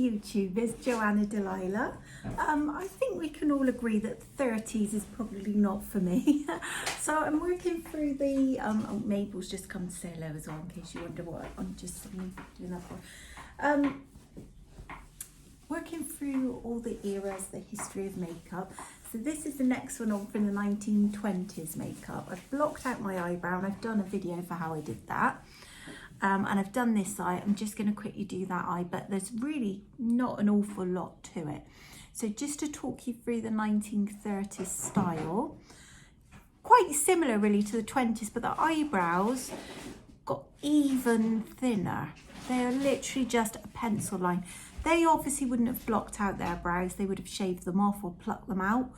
YouTube is Joanna Delilah. I think we can all agree that 30s is probably not for me. So I'm working through the, Mabel's just come to say hello as well, in case you wonder what I'm just suddenly doing that for. Working through all the eras, the history of makeup. So this is the next one on from the 1920s makeup. I've blocked out my eyebrow and I've done a video for how I did that. And I've done this eye. I'm just going to quickly do that eye, but there's really not an awful lot to it. So just to talk you through the 1930s style, quite similar really to the 20s, but the eyebrows got even thinner. They are literally just a pencil line. They obviously wouldn't have blocked out their brows. They would have shaved them off or plucked them out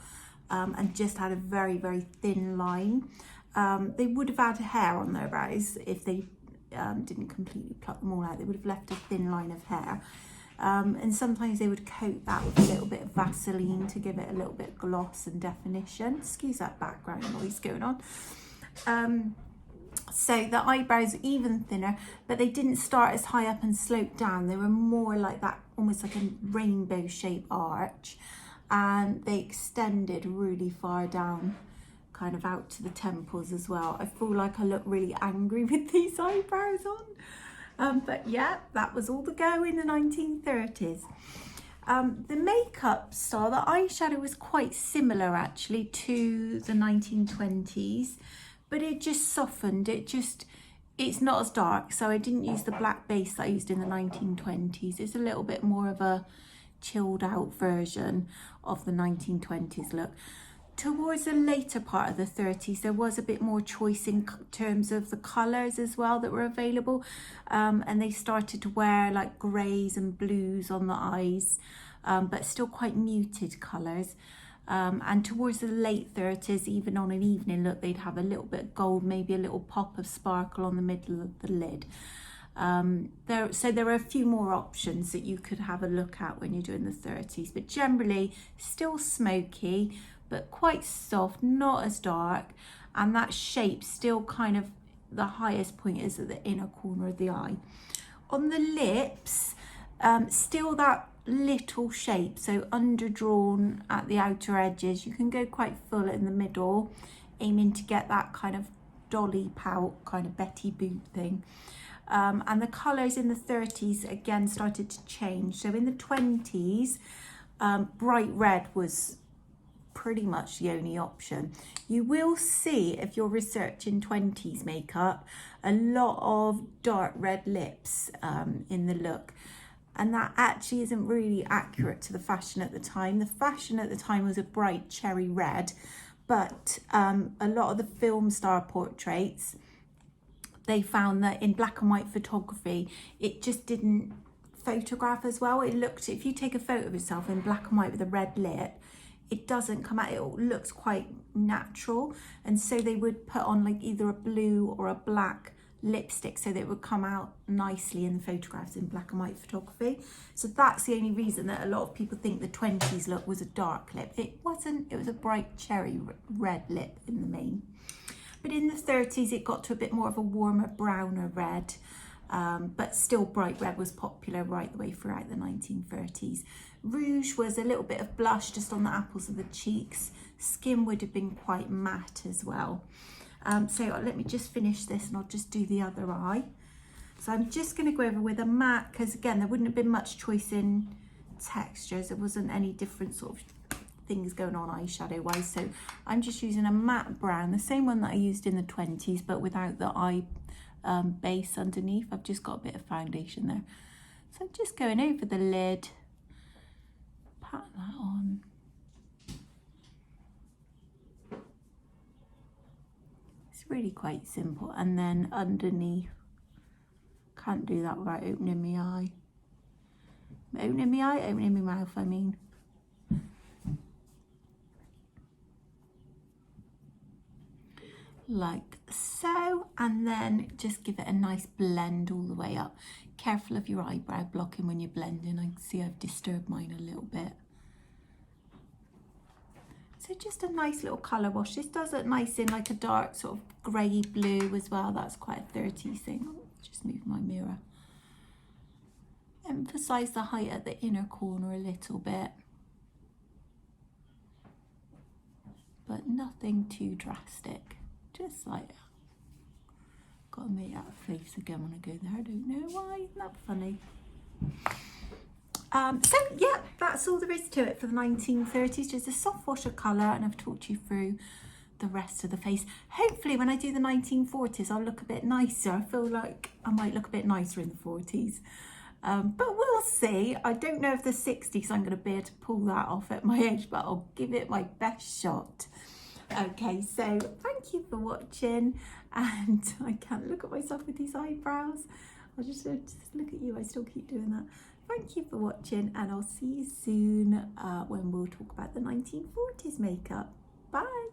and just had a very, very thin line. They would have had hair on their brows if they didn't completely pluck them all out. They would have left a thin line of hair. And sometimes they would coat that with a little bit of Vaseline to give it a little bit of gloss and definition. Excuse that background noise going on. So the eyebrows are even thinner, but they didn't start as high up and slope down. They were more like that, almost like a rainbow shaped arch, and they extended really far down, kind of out to the temples as well. I feel like I look really angry with these eyebrows on. But yeah, that was all the go in the 1930s. The makeup style, the eyeshadow was quite similar actually to the 1920s, but it just softened. It's not as dark, so I didn't use the black base that I used in the 1920s. It's a little bit more of a chilled out version of the 1920s look. Towards the later part of the 30s, there was a bit more choice in terms of the colours as well that were available. And they started to wear like greys and blues on the eyes, but still quite muted colours. And towards the late 30s, even on an evening look, they'd have a little bit of gold, maybe a little pop of sparkle on the middle of the lid. So there are a few more options that you could have a look at when you're doing the 30s, but generally still smoky, but quite soft, not as dark, and that shape still kind of, the highest point is at the inner corner of the eye. On the lips, still that little shape, so underdrawn at the outer edges. You can go quite full in the middle, aiming to get that kind of dolly pout, kind of Betty Boop thing. And the colours in the 30s again started to change. So in the 20s, bright red was pretty much the only option. You will see, if you're researching 20s makeup, a lot of dark red lips in the look, and that actually isn't really accurate to the fashion at the time. The fashion at the time was a bright cherry red, but a lot of the film star portraits, they found that in black and white photography, it just didn't photograph as well. It looked, if you take a photo of yourself in black and white with a red lip, it doesn't come out, it looks quite natural. And so they would put on like either a blue or a black lipstick so that it would come out nicely in the photographs in black and white photography. So that's the only reason that a lot of people think the 20s look was a dark lip. It wasn't, it was a bright cherry red lip in the main. But in the 30s, it got to a bit more of a warmer, browner red. But still bright red was popular right the way throughout the 1930s. Rouge was a little bit of blush just on the apples of the cheeks. Skin would have been quite matte as well. So let me just finish this and I'll just do the other eye. So I'm just going to go over with a matte, because again, there wouldn't have been much choice in textures. There wasn't any different sort of things going on eyeshadow wise. So I'm just using a matte brown, the same one that I used in the 20s, but without the eye base underneath. I've just got a bit of foundation there. So I'm just going over the lid, pat that on. It's really quite simple. And then underneath, can't do that without opening my eye. Opening my eye, opening my mouth, I mean. Like so, and then just give it a nice blend all the way up. Careful of your eyebrow blocking when you're blending. I can see I've disturbed mine a little bit. So just a nice little colour wash. This does look nice in like a dark sort of grey blue as well. That's quite a 30s thing. I'll just move my mirror. And emphasize the height at the inner corner a little bit, but nothing too drastic, just like that. Gotta make that face again when I go there, I don't know why, isn't that funny? So yeah, that's all there is to it for the 1930s, just a soft wash of colour, and I've talked you through the rest of the face. Hopefully when I do the 1940s I'll look a bit nicer. I feel like I might look a bit nicer in the 40s, but we'll see. I don't know if the 60s I'm going to be able to pull that off at my age, but I'll give it my best shot. Okay, so thank you for watching, and I can't look at myself with these eyebrows. I'll just look at you, I still keep doing that. Thank you for watching, and I'll see you soon when we'll talk about the 1940s makeup. Bye.